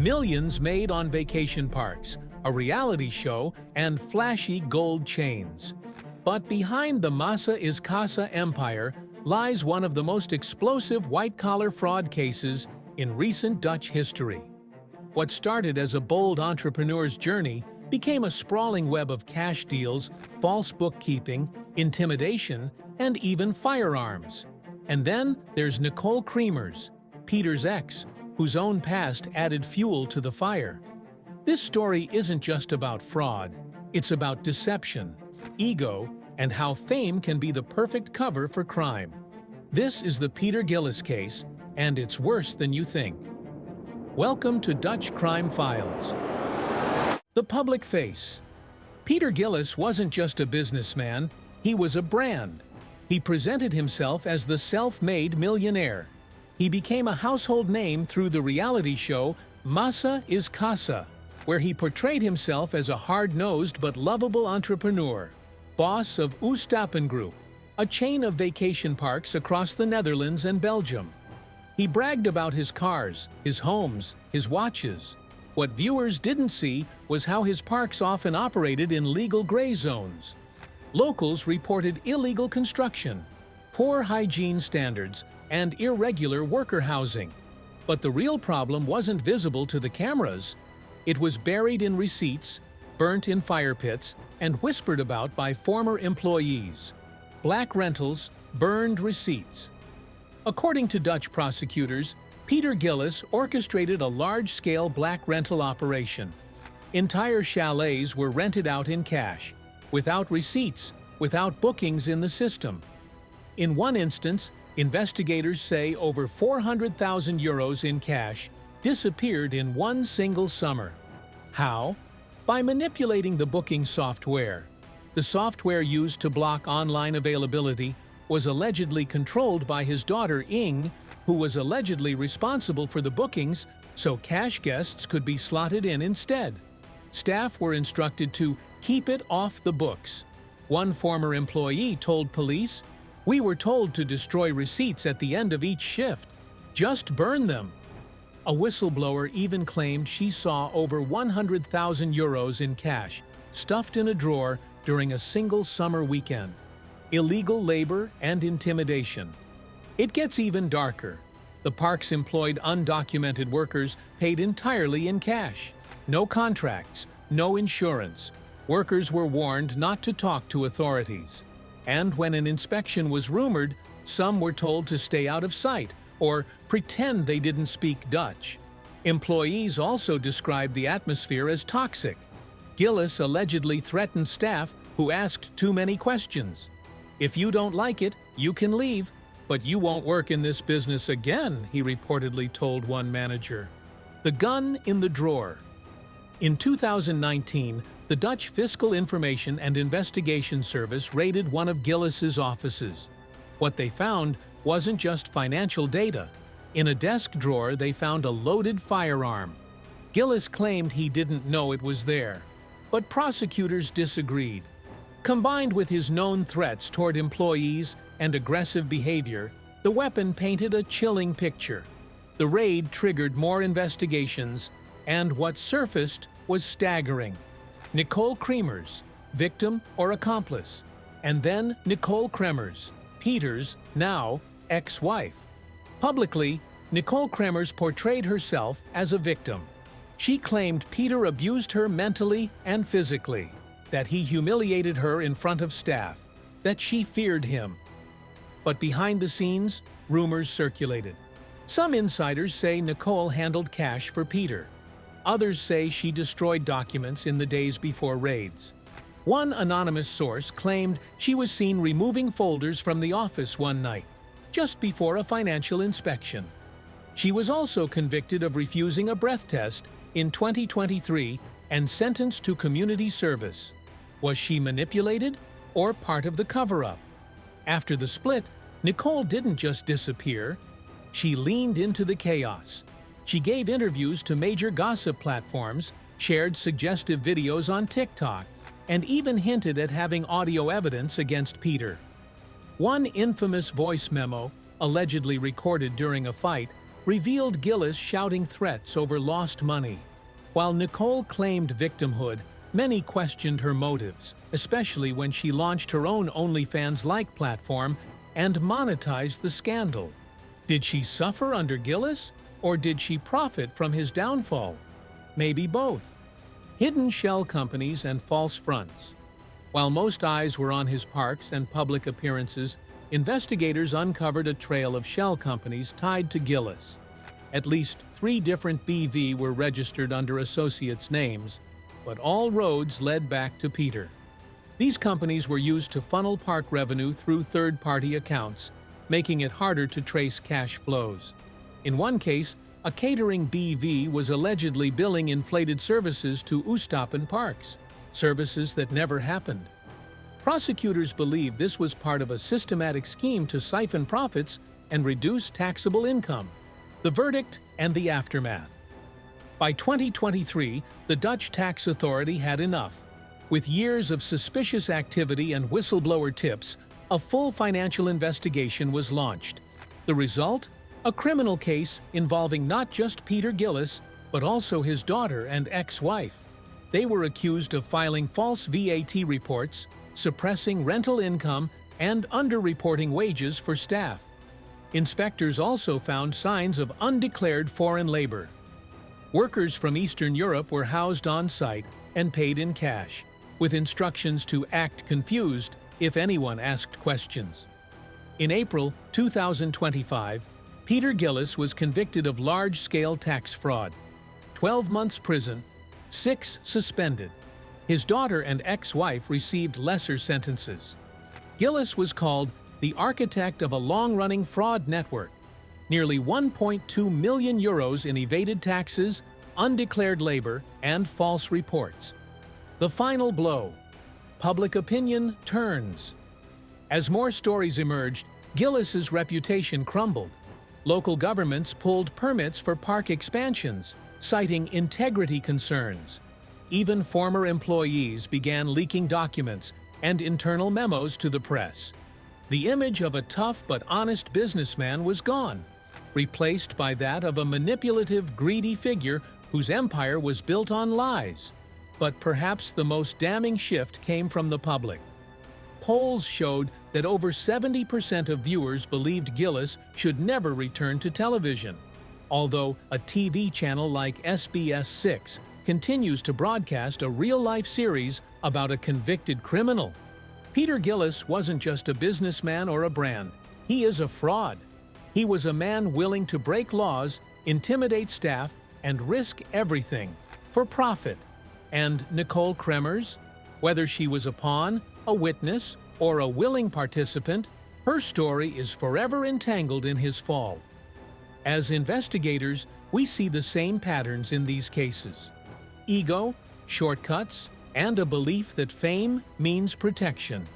millions made on vacation parks, a reality show, and flashy gold chains. But behind the Massa is Casa empire lies one of the most explosive white-collar fraud cases in recent Dutch history. What started as a bold entrepreneur's journey became a sprawling web of cash deals, false bookkeeping, intimidation, and even firearms. And then there's Nicol Kremers, Peter's ex, whose own past added fuel to the fire. This story isn't just about fraud, it's about deception, ego, and how fame can be the perfect cover for crime. This is the Peter Gillis case, and it's worse than you think. Welcome to Dutch Crime Files. The public face. Peter Gillis wasn't just a businessman, he was a brand. He presented himself as the self-made millionaire. He became a household name through the reality show Massa is Casa, where he portrayed himself as a hard-nosed but lovable entrepreneur, boss of Oostappen Group, a chain of vacation parks across the Netherlands and Belgium. He bragged about his cars, his homes, his watches. What viewers didn't see was how his parks often operated in legal gray zones. Locals reported illegal construction, poor hygiene standards, and irregular worker housing. But the real problem wasn't visible to the cameras. It was buried in receipts, burnt in fire pits, and whispered about by former employees. Black rentals, burned receipts. According to Dutch prosecutors, Peter Gillis orchestrated a large-scale black rental operation. Entire chalets were rented out in cash, without receipts, without bookings in the system. In one instance, investigators say over 400,000 euros in cash disappeared in one single summer. How? By manipulating the booking software. The software used to block online availability was allegedly controlled by his daughter Ing, who was allegedly responsible for the bookings, so cash guests could be slotted in instead. Staff were instructed to keep it off the books. One former employee told police, "We were told to destroy receipts at the end of each shift. Just burn them." A whistleblower even claimed she saw over 100,000 euros in cash, stuffed in a drawer during a single summer weekend. Illegal labor and intimidation. It gets even darker. The parks employed undocumented workers paid entirely in cash. No contracts, no insurance. Workers were warned not to talk to authorities. And when an inspection was rumored, some were told to stay out of sight or pretend they didn't speak Dutch. Employees also described the atmosphere as toxic. Gillis allegedly threatened staff who asked too many questions. "If you don't like it, you can leave, but you won't work in this business again," he reportedly told one manager. The gun in the drawer. In 2019, the Dutch Fiscal Information and Investigation Service raided one of Gillis's offices. What they found wasn't just financial data. In a desk drawer, they found a loaded firearm. Gillis claimed he didn't know it was there, but prosecutors disagreed. Combined with his known threats toward employees and aggressive behavior, the weapon painted a chilling picture. The raid triggered more investigations, and what surfaced was staggering. Nicol Kremers, victim or accomplice, and then Nicol Kremers, Peter's, now, ex-wife. Publicly, Nicol Kremers portrayed herself as a victim. She claimed Peter abused her mentally and physically, that he humiliated her in front of staff, that she feared him. But behind the scenes, rumors circulated. Some insiders say Nicol handled cash for Peter. Others say she destroyed documents in the days before raids. One anonymous source claimed she was seen removing folders from the office one night, just before a financial inspection. She was also convicted of refusing a breath test in 2023 and sentenced to community service. Was she manipulated or part of the cover-up? After the split, Nicol didn't just disappear. She leaned into the chaos. She gave interviews to major gossip platforms, shared suggestive videos on TikTok, and even hinted at having audio evidence against Peter. One infamous voice memo, allegedly recorded during a fight, revealed Gillis shouting threats over lost money. While Nicol claimed victimhood, many questioned her motives, especially when she launched her own OnlyFans-like platform and monetized the scandal. Did she suffer under Gillis, or did she profit from his downfall? Maybe both. Hidden shell companies and false fronts. While most eyes were on his parks and public appearances, investigators uncovered a trail of shell companies tied to Gillis. At least 3 different BV were registered under associates' names, but all roads led back to Peter. These companies were used to funnel park revenue through third-party accounts, making it harder to trace cash flows. In one case, a catering BV was allegedly billing inflated services to Oostappen parks, services that never happened. Prosecutors believe this was part of a systematic scheme to siphon profits and reduce taxable income. The verdict and the aftermath. By 2023, the Dutch tax authority had enough. With years of suspicious activity and whistleblower tips, a full financial investigation was launched. The result? A criminal case involving not just Peter Gillis, but also his daughter and ex-wife. They were accused of filing false VAT reports, suppressing rental income, and underreporting wages for staff. Inspectors also found signs of undeclared foreign labor. Workers from Eastern Europe were housed on site and paid in cash, with instructions to act confused if anyone asked questions. In April 2025, Peter Gillis was convicted of large-scale tax fraud. 12 months prison, 6 suspended. His daughter and ex-wife received lesser sentences. Gillis was called the architect of a long-running fraud network. Nearly 1.2 million euros in evaded taxes, undeclared labor, and false reports. The final blow. Public opinion turns. As more stories emerged, Gillis's reputation crumbled. Local governments pulled permits for park expansions, citing integrity concerns. Even former employees began leaking documents and internal memos to the press. The image of a tough but honest businessman was gone, replaced by that of a manipulative, greedy figure whose empire was built on lies. But perhaps the most damning shift came from the public. Polls showed that over 70% of viewers believed Gillis should never return to television, although a TV channel like SBS6 continues to broadcast a real-life series about a convicted criminal. Peter Gillis wasn't just a businessman or a brand. He is a fraud. He was a man willing to break laws, intimidate staff, and risk everything for profit. And Nicol Kremers? Whether she was a pawn, a witness, or a willing participant, her story is forever entangled in his fall. As investigators, we see the same patterns in these cases. Ego, shortcuts, and a belief that fame means protection.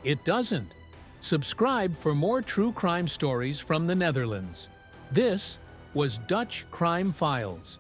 It doesn't. Subscribe for more true crime stories from the Netherlands. This was Dutch Crime Files.